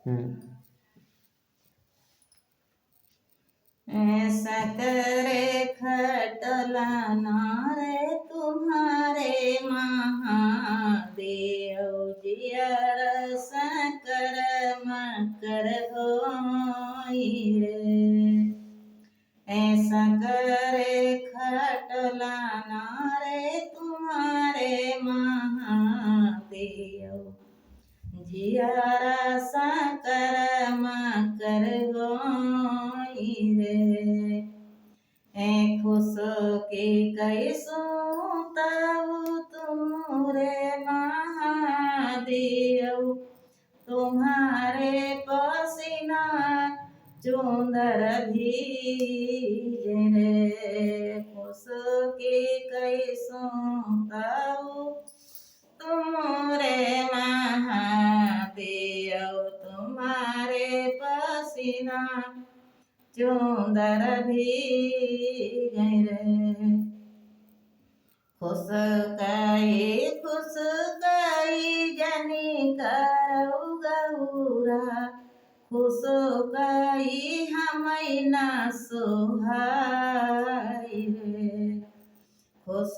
हम्म। ऐसा करे खटला नारे तुम्हारे महादेव जियर शंकर मकर होई रे। ऐसा करे खटला नारे तुम्हारे महादेव जियारा शंकर मकर गोई रे। खुश के कैसो तब तुमरे महादेव तुम्हारे पसीना चुंदर भीजे रे। खुश के कैसो तब तुमरे महादेव तुम्हारे पसीना चुंदर भीगे रे। खुश कई जनी करऊ गौरा खुश कई हमई ना सोहाई रे। खुश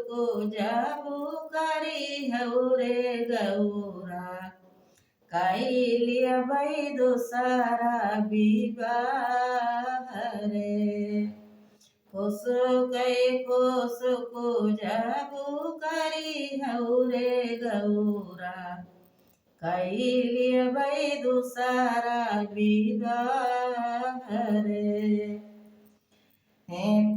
को जाबू करी हौरे गौरा कैलिया भाई दोसारा विवाह रे। खुश को जाबू करी हौरे गौरा कैलिया भाई दोसारा विवाह रे।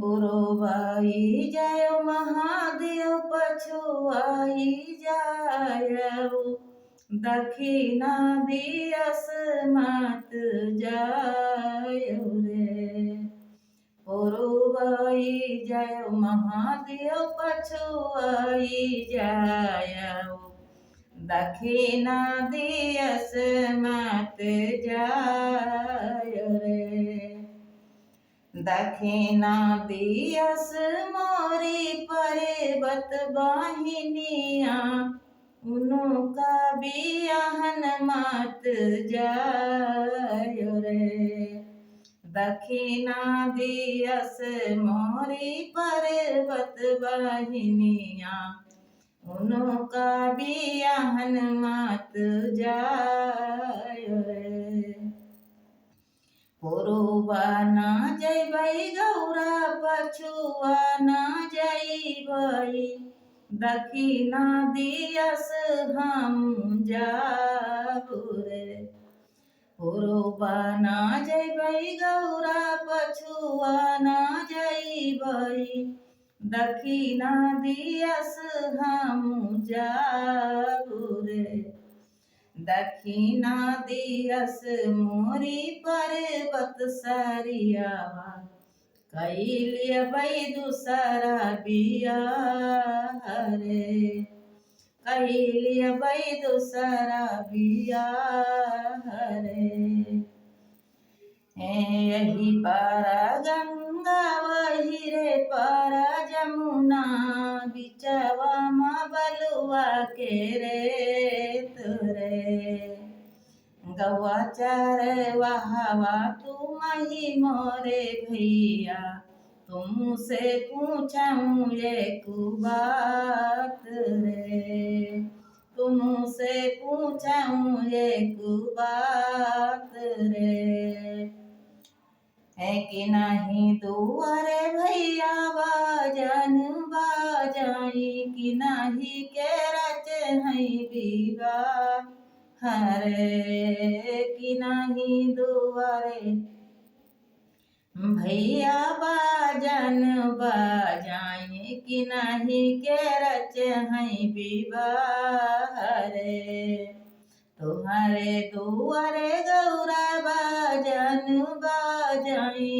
पुरवाई जाय महादेव पछुआई जाय दक्षिणा दियस मत जाय रे। पुरवाई जाय महादेव पछुआई जाय दक्षिणा दियस मत जाय रे। दक्षिणा दियस मोरी पर्वत वाहिनिया उनका बियाहन मत जाय रे। दक्षिणा दियस मोरी पर्वत वाहिनिया उनका बियाहन मत जाय रे। पुरुबा ना जैबई गौरा पछुआ ना जैबई दक्षिणा दियस हम जाबू रे। पुरुबा ना जैबई गौरा पछुआ ना जैबई दक्षिणा दियस हम जाबू रे। दक्षिणा दियस मोरी पर्वत सरियावा कैलिया भाई दूसरा बियाह रे। कैलिया भाई दूसरा बियाह रे। यही पारा गंगा वही रे पारा जमुना बिचवा मा बलुआ के रे तुरे। गवा चार वहावा तुम ही मोरे भैया तुमसे पूछूं एक बात रे। तुमसे पूछूं एक बात रे। है कि नहीं दुआरे भैया बाजन बाजाई कि नहीं के रच है विवाह हरे। कि नहीं दुआरे भैया बाजन बाजाई कि नहीं के रच है विवाह रे। तुम्हारे दुआरे गौरा बाजन बाजाई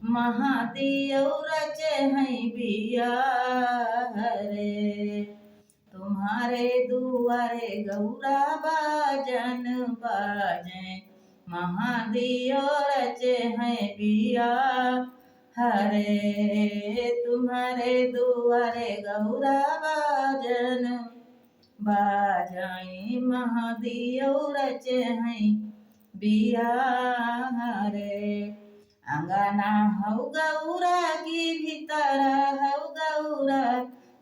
महादेव रचे हैं बियाह रे। तुम्हारे दुआरे गौरा बाजन बाजे महादेव रचे हैं बियाह रे। तुम्हारे दुआरे गौरा बाजन बाजाई महादेव रचे हैं बियाह रे। अंगना हौ गौरा की भीतर हौ गौरा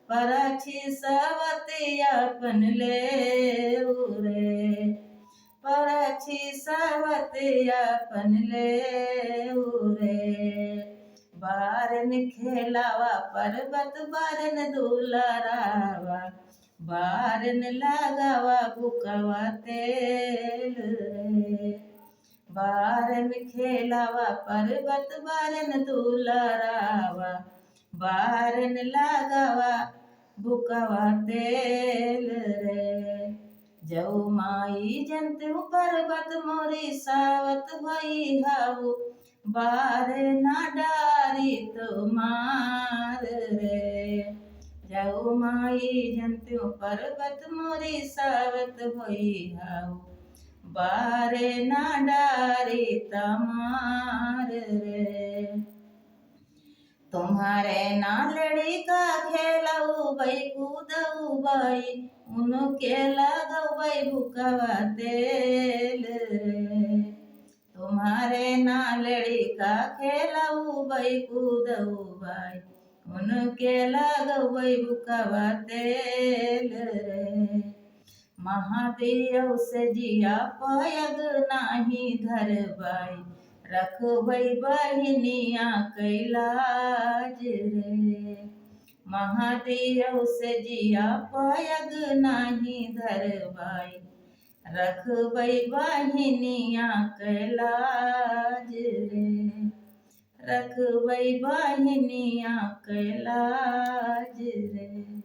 परछी सवती अपन ले रे। परछी सवती अपन ले रे। बारन खेलावा पर्वत बारन दुलरावा बारन लगावा बुकवा तेल रे। बारन खेलावा पर्वत बारन दुलरावा बारन लगावा बुकवा तेल रे। जऊ माई जंतु पर्वत मोरी सावत भई हाऊ बारे ना डारी तुम्हार रे। जऊ माई जंतु पर्वत मोरी सावत भई हाऊ बारे ना डारी तमार रे। तुम्हारे नालड़ी का खेलऊ बई कूदऊ बई उनके लगऊ बई भुकवा तेल रे। तुम्हारे नालड़ी का खेलऊ बई कूदऊ बई उनके लगऊ बई भुकवा तेल रे। महादेव से जिया पयग नाही धरबाई रखबई बहिनिया कैलाज रे। महादेव से जिया पयग नाही धरबाई रखबई बहिनिया कैलाज रे। रखबई बहिनिया कैलाज रे।